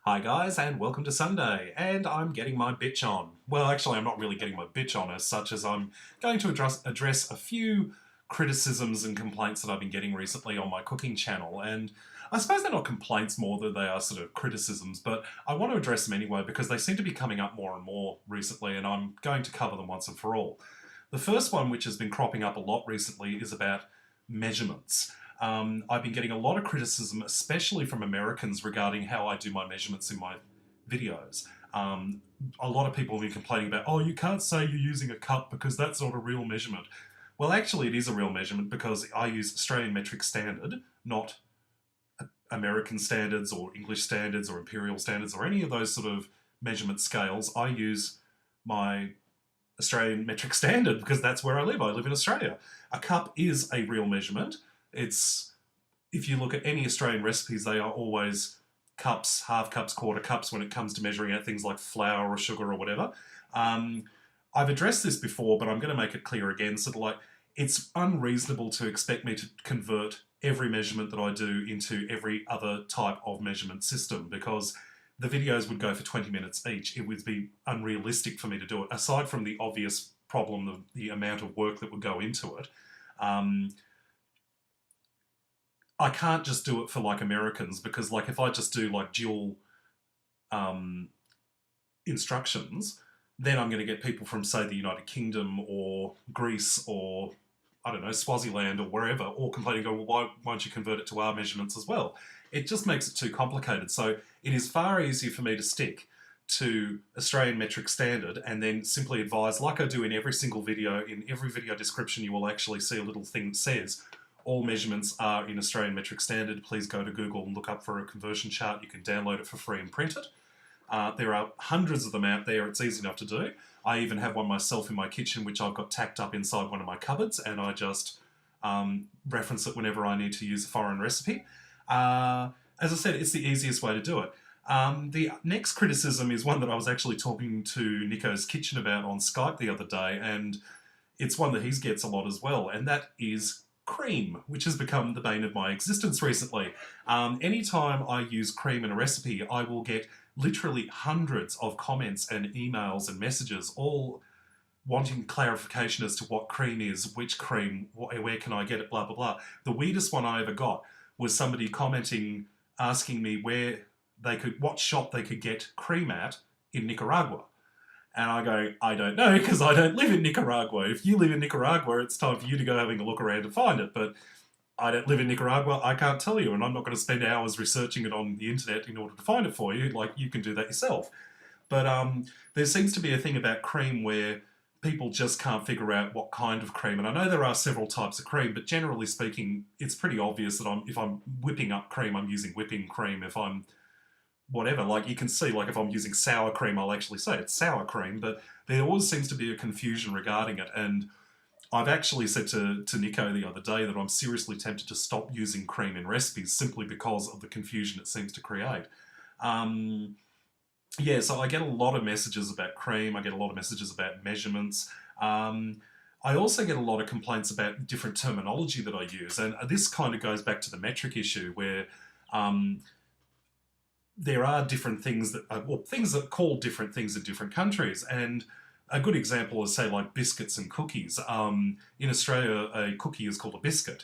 Hi guys, and welcome to Sunday, and I'm getting my bitch on. Well, actually I'm not really getting my bitch on as such, as I'm going to address a few criticisms and complaints that I've been getting recently on my cooking channel, and I suppose they're not complaints more than they are sort of criticisms, but I want to address them anyway because they seem to be coming up more and more recently, and I'm going to cover them once and for all. The first one, which has been cropping up a lot recently, is about measurements. I've been getting a lot of criticism, especially from Americans, regarding how I do my measurements in my videos. A lot of people have been complaining about, oh, you can't say you're using a cup because that's not a real measurement. Well, actually, it is a real measurement because I use Australian metric standard, not American standards or English standards or imperial standards or any of those sort of measurement scales. I use my Australian metric standard because that's where I live. I live in Australia. A cup is a real measurement. It's, if you look at any Australian recipes, they are always cups, half cups, quarter cups when it comes to measuring out things like flour or sugar or whatever. I've addressed this before, but I'm going to make it clear again. So like, it's unreasonable to expect me to convert every measurement that I do into every other type of measurement system, because the videos would go for 20 minutes each. It would be unrealistic for me to do it, aside from the obvious problem of the amount of work that would go into it. I can't just do it for like Americans, because like if I just do like dual instructions, then I'm going to get people from, say, the United Kingdom or Greece or, I don't know, Swaziland or wherever, all complaining, go, well, why won't you convert it to our measurements as well? It just makes it too complicated. So it is far easier for me to stick to Australian metric standard and then simply advise, like I do in every single video, in every video description you will actually see a little thing that says, all measurements are in Australian metric standard. Please go to Google and look up for a conversion chart. You can download it for free and print it. There are hundreds of them out there. It's easy enough to do. I even have one myself in my kitchen, which I've got tacked up inside one of my cupboards, and I just reference it whenever I need to use a foreign recipe. As I said, it's the easiest way to do it. The next criticism is one that I was actually talking to Nico's Kitchen about on Skype the other day, and it's one that he gets a lot as well, and that is cream, which has become the bane of my existence recently. Anytime I use cream in a recipe, I will get literally hundreds of comments and emails and messages, all wanting clarification as to what cream is, which cream, where can I get it, blah, blah, blah. The weirdest one I ever got was somebody commenting, asking me where they could, what shop they could get cream at in Nicaragua. And I go, I don't know, because I don't live in Nicaragua. If you live in Nicaragua, it's time for you to go having a look around and find it. But I don't live in Nicaragua, I can't tell you, and I'm not going to spend hours researching it on the internet in order to find it for you. Like, you can do that yourself. But there seems to be a thing about cream where people just can't figure out what kind of cream. And I know there are several types of cream, but generally speaking, it's pretty obvious that if I'm whipping up cream, I'm using whipping cream. If I'm whatever, like you can see, like if I'm using sour cream, I'll actually say it's sour cream, but there always seems to be a confusion regarding it. And I've actually said to Nico the other day that I'm seriously tempted to stop using cream in recipes simply because of the confusion it seems to create. Yeah, so I get a lot of messages about cream, I get a lot of messages about measurements. I also get a lot of complaints about different terminology that I use, and this kind of goes back to the metric issue where there are different things that, well, things that call different things in different countries. And a good example is, say, like biscuits and cookies. In Australia, a cookie is called a biscuit.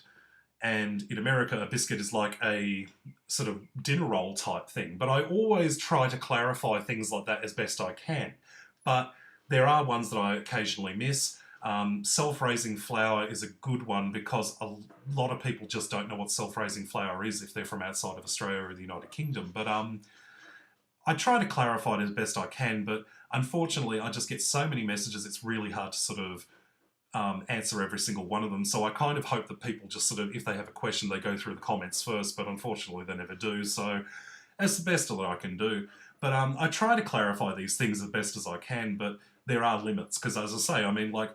And in America, a biscuit is like a sort of dinner roll type thing. But I always try to clarify things like that as best I can. But there are ones that I occasionally miss. Self-raising flour is a good one because a lot of people just don't know what self-raising flour is if they're from outside of Australia or the United Kingdom. But I try to clarify it as best I can, but unfortunately I just get so many messages, it's really hard to sort of answer every single one of them. So I kind of hope that people just sort of, if they have a question, they go through the comments first, but unfortunately they never do. So that's the best that I can do. But I try to clarify these things as best as I can, but there are limits, because as I say, I mean, like,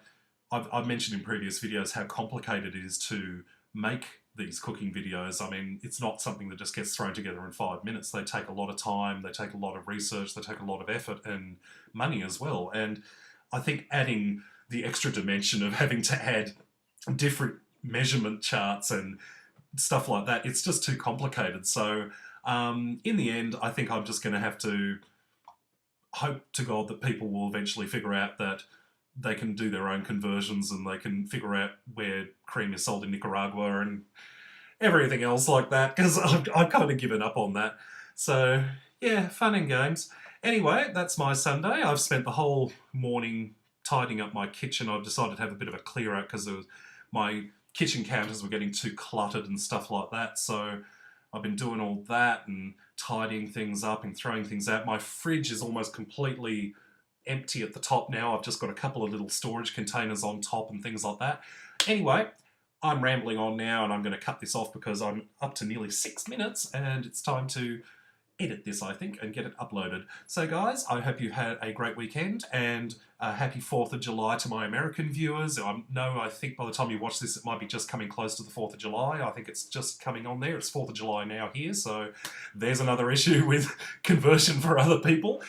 I've mentioned in previous videos how complicated it is to make these cooking videos. I mean, it's not something that just gets thrown together in 5 minutes. They take a lot of time, they take a lot of research, they take a lot of effort and money as well. And I think adding the extra dimension of having to add different measurement charts and stuff like that. It's just too complicated. So in the end, I think I'm just going to have to hope to God that people will eventually figure out that they can do their own conversions and they can figure out where cream is sold in Nicaragua and everything else like that, because I've kind of given up on that. So, yeah, fun and games. Anyway, that's my Sunday. I've spent the whole morning tidying up my kitchen. I've decided to have a bit of a clear out because my kitchen counters were getting too cluttered and stuff like that. So I've been doing all that and tidying things up and throwing things out. My fridge is almost completely empty at the top now. I've just got a couple of little storage containers on top and things like that. Anyway, I'm rambling on now and I'm going to cut this off because I'm up to nearly 6 minutes and it's time to edit this, I think, and get it uploaded. So guys, I hope you've had a great weekend and happy 4th of July to my American viewers. I think by the time you watch this, it might be just coming close to the 4th of July. I think it's just coming on there. It's 4th of July now here, so there's another issue with conversion for other people.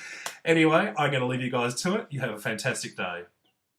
Anyway, I'm going to leave you guys to it. You have a fantastic day.